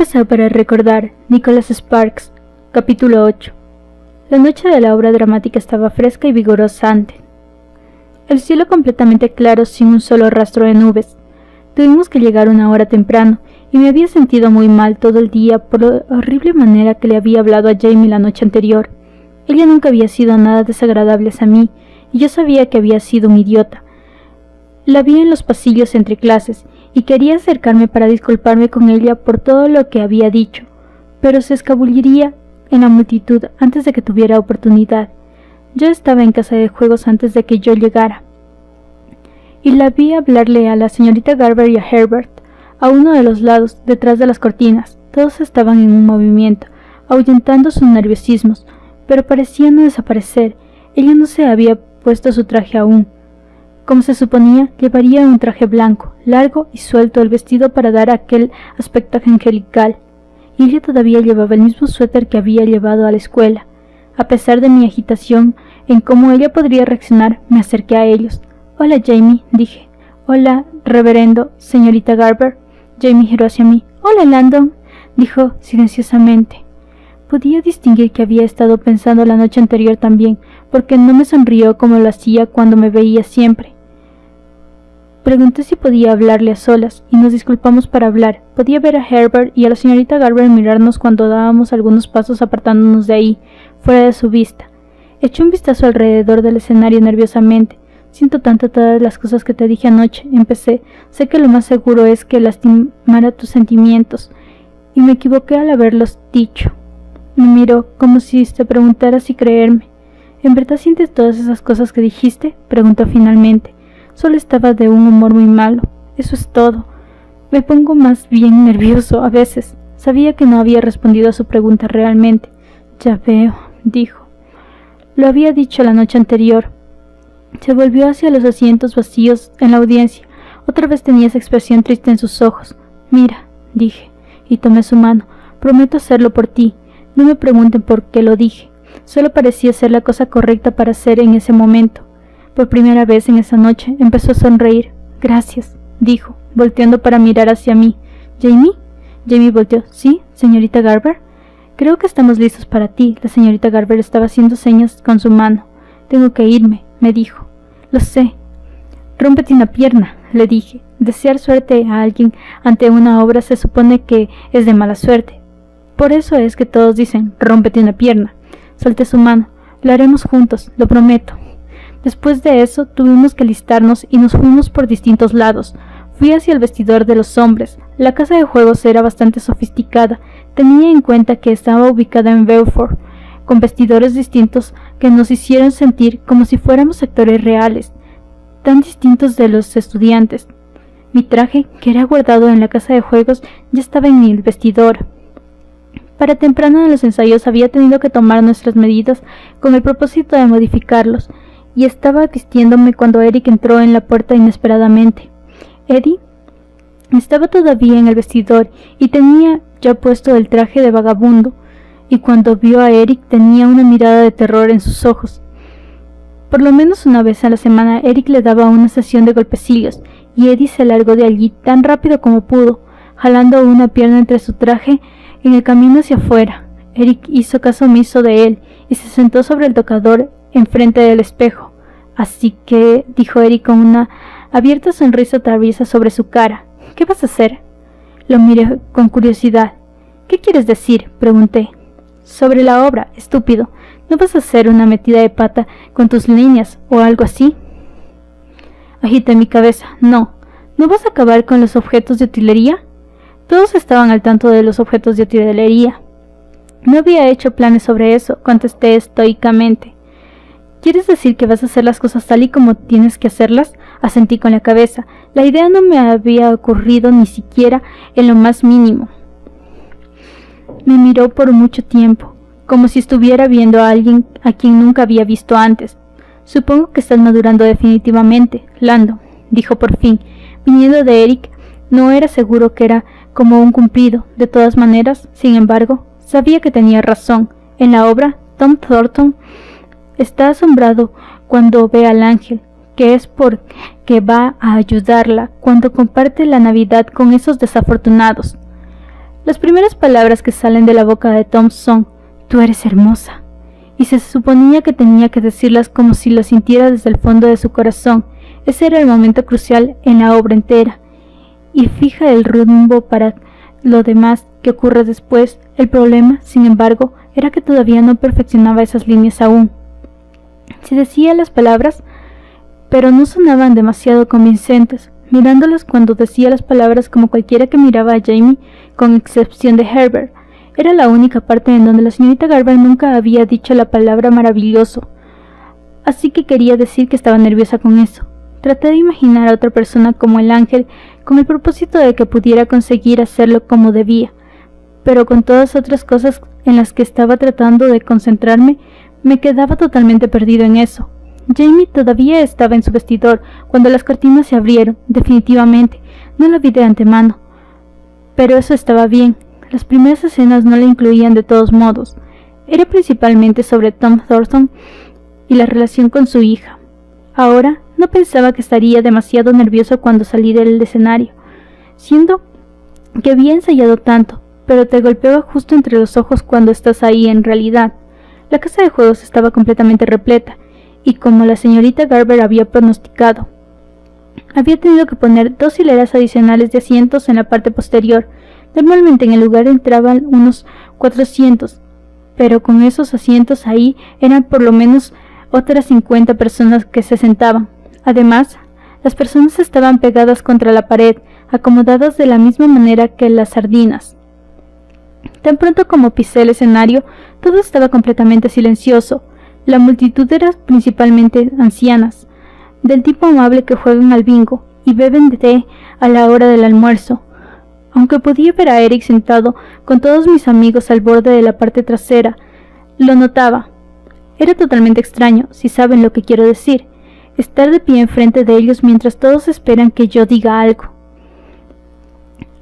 pasado para recordar. Nicholas Sparks. Capítulo 8. La noche de la obra dramática estaba fresca y vigorosante. El cielo completamente claro, sin un solo rastro de nubes. Tuvimos que llegar una hora temprano, y me había sentido muy mal todo el día por la horrible manera que le había hablado a Jamie la noche anterior. Ella nunca había sido nada desagradable a mí, y yo sabía que había sido un idiota. La vi en los pasillos entre clases, y quería acercarme para disculparme con ella por todo lo que había dicho, pero se escabulliría en la multitud antes de que tuviera oportunidad. Yo estaba en casa de juegos antes de que yo llegara, y la vi hablarle a la señorita Garber y a Herbert, a uno de los lados, detrás de las cortinas. Todos estaban en un movimiento, ahuyentando sus nerviosismos, pero parecían no desaparecer. Ella no se había puesto su traje aún. Como se suponía, llevaría un traje blanco, largo y suelto el vestido para dar aquel aspecto angelical, y ella todavía llevaba el mismo suéter que había llevado a la escuela. A pesar de mi agitación en cómo ella podría reaccionar, me acerqué a ellos. «Hola, Jamie», dije. «Hola, reverendo, señorita Garber». Jamie giró hacia mí. «Hola, Landon», dijo silenciosamente. Podía distinguir que había estado pensando la noche anterior también, porque no me sonrió como lo hacía cuando me veía siempre. Pregunté si podía hablarle a solas, y nos disculpamos para hablar. Podía ver a Herbert y a la señorita Garber mirarnos cuando dábamos algunos pasos apartándonos de ahí, fuera de su vista. Eché un vistazo alrededor del escenario nerviosamente. «Siento tanto todas las cosas que te dije anoche», empecé. «Sé que lo más seguro es que lastimara tus sentimientos, y me equivoqué al haberlos dicho». Me miró como si se preguntara si creerme. «¿En verdad sientes todas esas cosas que dijiste?», preguntó finalmente. «Solo estaba de un humor muy malo. Eso es todo. Me pongo más bien nervioso a veces». Sabía que no había respondido a su pregunta realmente. «Ya veo», dijo. Lo había dicho la noche anterior. Se volvió hacia los asientos vacíos en la audiencia. Otra vez tenía esa expresión triste en sus ojos. «Mira», dije, y tomé su mano. «Prometo hacerlo por ti. No me pregunten por qué lo dije. Solo parecía ser la cosa correcta para hacer en ese momento». Por primera vez en esa noche empezó a sonreír. «Gracias», dijo, volteando para mirar hacia mí. «¿Jamie?» Jamie volteó. «¿Sí, señorita Garber?» «Creo que estamos listos para ti». La señorita Garber estaba haciendo señas con su mano. «Tengo que irme», me dijo. «Lo sé». «Rómpete una pierna», le dije. Desear suerte a alguien ante una obra se supone que es de mala suerte. Por eso es que todos dicen, «rómpete una pierna». Solté su mano. «Lo haremos juntos, lo prometo». Después de eso tuvimos que alistarnos y nos fuimos por distintos lados. Fui hacia el vestidor de los hombres. La casa de juegos era bastante sofisticada. Tenía en cuenta que estaba ubicada en Beaufort, con vestidores distintos que nos hicieron sentir como si fuéramos actores reales, tan distintos de los estudiantes. Mi traje, que era guardado en la casa de juegos, ya estaba en el vestidor. Para temprano en los ensayos había tenido que tomar nuestras medidas con el propósito de modificarlos, y estaba vistiéndome cuando Eric entró en la puerta inesperadamente. Eddie estaba todavía en el vestidor y tenía ya puesto el traje de vagabundo, y cuando vio a Eric tenía una mirada de terror en sus ojos. Por lo menos una vez a la semana Eric le daba una sesión de golpecillos, y Eddie se largó de allí tan rápido como pudo, jalando una pierna entre su traje en el camino hacia afuera. Eric hizo caso omiso de él y se sentó sobre el tocador enfrente del espejo. «Así que», dijo Eric con una abierta sonrisa traviesa sobre su cara, «¿qué vas a hacer?» Lo miré con curiosidad. «¿Qué quieres decir?», pregunté. «Sobre la obra, estúpido. ¿No vas a hacer una metida de pata con tus líneas o algo así?» Agité mi cabeza. «No. ¿No vas a acabar con los objetos de utilería?» Todos estaban al tanto de los objetos de utilería. «No había hecho planes sobre eso», contesté estoicamente. «¿Quieres decir que vas a hacer las cosas tal y como tienes que hacerlas?», asentí con la cabeza. La idea no me había ocurrido ni siquiera en lo más mínimo. Me miró por mucho tiempo, como si estuviera viendo a alguien a quien nunca había visto antes. «Supongo que estás madurando definitivamente, Landon», dijo por fin. Viniendo de Eric, no era seguro que era como un cumplido. De todas maneras, sin embargo, sabía que tenía razón. En la obra, Tom Thornton está asombrado cuando ve al ángel, que es porque va a ayudarla cuando comparte la Navidad con esos desafortunados. Las primeras palabras que salen de la boca de Tom son: «Tú eres hermosa», y se suponía que tenía que decirlas como si lo sintiera desde el fondo de su corazón. Ese era el momento crucial en la obra entera, y fija el rumbo para lo demás que ocurre después. El problema, sin embargo, era que todavía no perfeccionaba esas líneas aún. Se decía las palabras, pero no sonaban demasiado convincentes. Mirándolas cuando decía las palabras como cualquiera que miraba a Jamie, con excepción de Herbert, era la única parte en donde la señorita Garber nunca había dicho la palabra maravilloso, así que quería decir que estaba nerviosa con eso. Traté de imaginar a otra persona como el ángel, con el propósito de que pudiera conseguir hacerlo como debía, pero con todas otras cosas en las que estaba tratando de concentrarme, me quedaba totalmente perdido en eso. Jamie todavía estaba en su vestidor cuando las cortinas se abrieron. Definitivamente, no la vi de antemano, pero eso estaba bien. Las primeras escenas no la incluían de todos modos. Era principalmente sobre Tom Thornton y la relación con su hija. Ahora no pensaba que estaría demasiado nervioso cuando salí del escenario, siendo que había ensayado tanto, pero te golpeaba justo entre los ojos cuando estás ahí en realidad. La casa de juegos estaba completamente repleta, y como la señorita Garber había pronosticado, había tenido que poner 2 hileras adicionales de asientos en la parte posterior. Normalmente en el lugar entraban unos 400, pero con esos asientos ahí eran por lo menos otras 50 personas que se sentaban. Además, las personas estaban pegadas contra la pared, acomodadas de la misma manera que las sardinas. Tan pronto como pisé el escenario, todo estaba completamente silencioso. La multitud era principalmente ancianas, del tipo amable que juegan al bingo y beben de té a la hora del almuerzo. Aunque podía ver a Eric sentado con todos mis amigos al borde de la parte trasera, lo notaba. Era totalmente extraño, si saben lo que quiero decir, estar de pie enfrente de ellos mientras todos esperan que yo diga algo.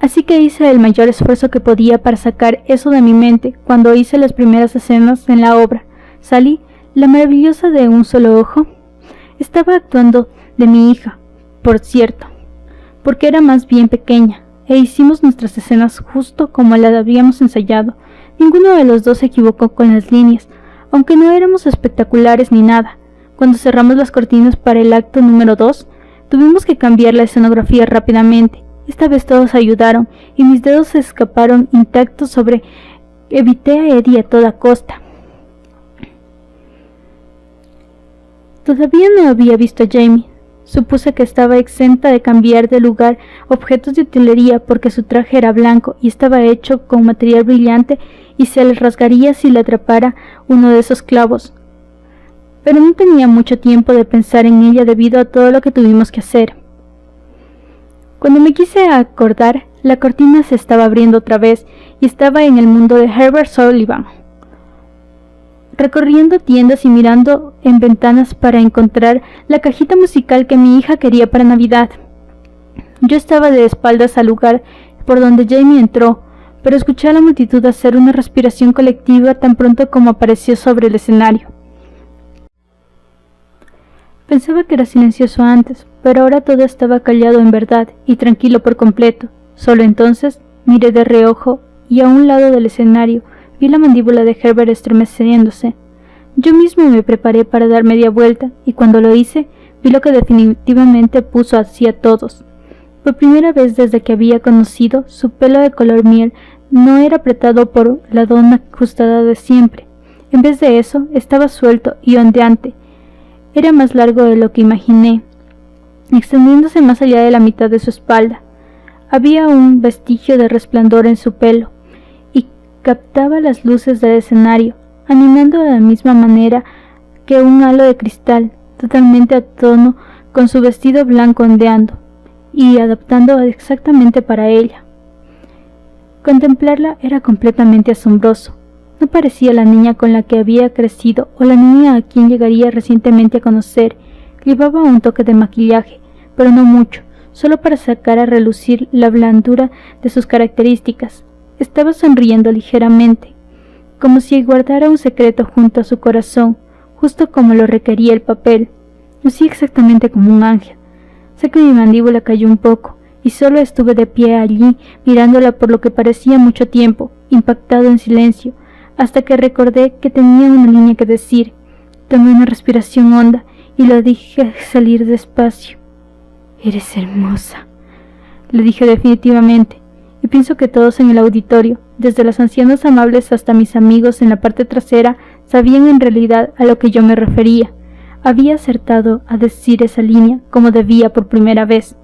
Así que hice el mayor esfuerzo que podía para sacar eso de mi mente. Cuando hice las primeras escenas en la obra, Sally, la maravillosa de un solo ojo, estaba actuando de mi hija, por cierto, porque era más bien pequeña, e hicimos nuestras escenas justo como las habíamos ensayado. Ninguno de los dos se equivocó con las líneas, aunque no éramos espectaculares ni nada. Cuando cerramos las cortinas para el acto número 2, tuvimos que cambiar la escenografía rápidamente. Esta vez todos ayudaron, y mis dedos se escaparon intactos sobre... Evité a Eddie a toda costa. Todavía no había visto a Jamie. Supuse que estaba exenta de cambiar de lugar objetos de utilería porque su traje era blanco y estaba hecho con material brillante y se le rasgaría si le atrapara uno de esos clavos. Pero no tenía mucho tiempo de pensar en ella debido a todo lo que tuvimos que hacer. Cuando me quise acordar, la cortina se estaba abriendo otra vez y estaba en el mundo de Herbert Sullivan, recorriendo tiendas y mirando en ventanas para encontrar la cajita musical que mi hija quería para Navidad. Yo estaba de espaldas al lugar por donde Jamie entró, pero escuché a la multitud hacer una respiración colectiva tan pronto como apareció sobre el escenario. Pensaba que era silencioso antes, pero ahora todo estaba callado en verdad y tranquilo por completo. Solo entonces miré de reojo y a un lado del escenario vi la mandíbula de Herbert estremeciéndose. Yo mismo me preparé para dar media vuelta y cuando lo hice vi lo que definitivamente puso así a todos. Por primera vez desde que había conocido, su pelo de color miel no era apretado por la dona ajustada de siempre. En vez de eso, estaba suelto y ondeante. Era más largo de lo que imaginé, extendiéndose más allá de la mitad de su espalda. Había un vestigio de resplandor en su pelo, y captaba las luces del escenario, animando de la misma manera que un halo de cristal, totalmente a tono con su vestido blanco ondeando, y adaptando exactamente para ella. Contemplarla era completamente asombroso. No parecía la niña con la que había crecido o la niña a quien llegaría recientemente a conocer. Llevaba un toque de maquillaje, pero no mucho, solo para sacar a relucir la blandura de sus características. Estaba sonriendo ligeramente, como si guardara un secreto junto a su corazón, justo como lo requería el papel. Lucía exactamente como un ángel. Sé que mi mandíbula cayó un poco, y solo estuve de pie allí mirándola por lo que parecía mucho tiempo, impactado en silencio, hasta que recordé que tenía una línea que decir. Tomé una respiración honda y lo dije salir despacio. «Eres hermosa», le dije definitivamente, y pienso que todos en el auditorio, desde los ancianos amables hasta mis amigos en la parte trasera, sabían en realidad a lo que yo me refería. Había acertado a decir esa línea como debía por primera vez.